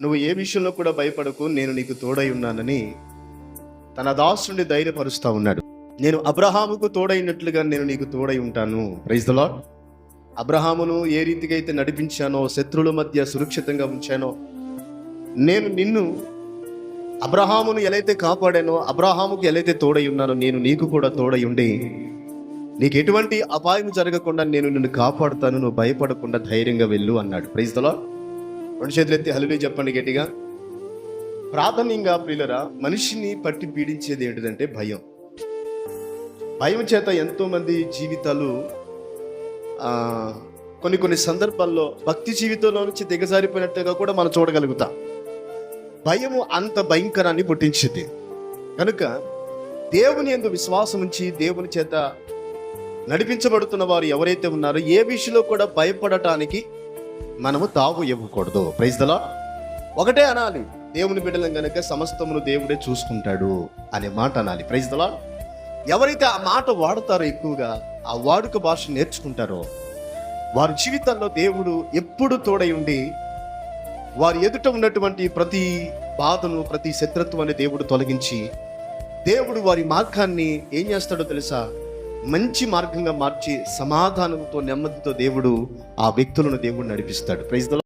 నువ్వు ఏ విషయంలో కూడా భయపడకు, నేను నీకు తోడై ఉన్నానని తన దాసుని ధైర్యపరుస్తా ఉన్నాడు. నేను అబ్రహాముకు తోడైనట్లుగా నేను నీకు తోడై ఉంటాను. Praise the Lord. అబ్రహామును ఏ రీతిగా అయితే నడిపించానో, శత్రువుల మధ్య సురక్షితంగా ఉంచానో, నేను నిన్ను అబ్రహామును ఎలైతే కాపాడానో, అబ్రహాముకు ఎలైతే తోడై ఉన్నానో, నేను నీకు కూడా తోడై ఉండి నీకు ఎటువంటి అపాయం జరగకుండా నేను నిన్ను కాపాడుతాను, నువ్వు భయపడకుండా ధైర్యంగా వెళ్ళు అన్నాడు. Praise the Lord. రెండు చేతులు ఎత్తి హల్లెలూయా చెప్పండి గట్టిగా. ప్రాథమికంగా ప్రియులరా, మనిషిని పట్టి పీడించేది ఏంటిదంటే భయం. భయం చేత ఎంతో మంది జీవితాలు కొన్ని సందర్భాల్లో భక్తి జీవితంలో నుంచి దిగజారిపోయినట్టుగా కూడా మనం చూడగలుగుతాం. భయము అంత భయంకరాన్ని పుట్టించింది. కనుక దేవుని యందు విశ్వాసం ఉంచి దేవుని చేత నడిపించబడుతున్న వారు ఎవరైతే ఉన్నారో, ఏ విషయంలో కూడా భయపడటానికి మనము తావు ఇవ్వకూడదు. Praise the Lord. ఒకటే అనాలి, దేవుని బిడ్డలం గనక సమస్తమును దేవుడే చూసుకుంటాడు అనే మాట అనాలి. Praise the Lord. ఎవరైతే ఆ మాట వాడతారో, ఎక్కువగా ఆ వాడుక భాష నేర్చుకుంటారో, వారి జీవితాల్లో దేవుడు ఎప్పుడు తోడై ఉండి వారి ఎదుట ఉన్నటువంటి ప్రతి బాధను, ప్రతి శత్రుత్వాన్ని దేవుడు తొలగించి, దేవుడు వారి మార్గాన్ని ఏం చేస్తాడో తెలుసా, మంచి మార్గంగా మార్చి సమాధానంతో, నెమ్మదితో దేవుడు ఆ వ్యక్తులను దేవుడు నడిపిస్తాడు. Praise the lord.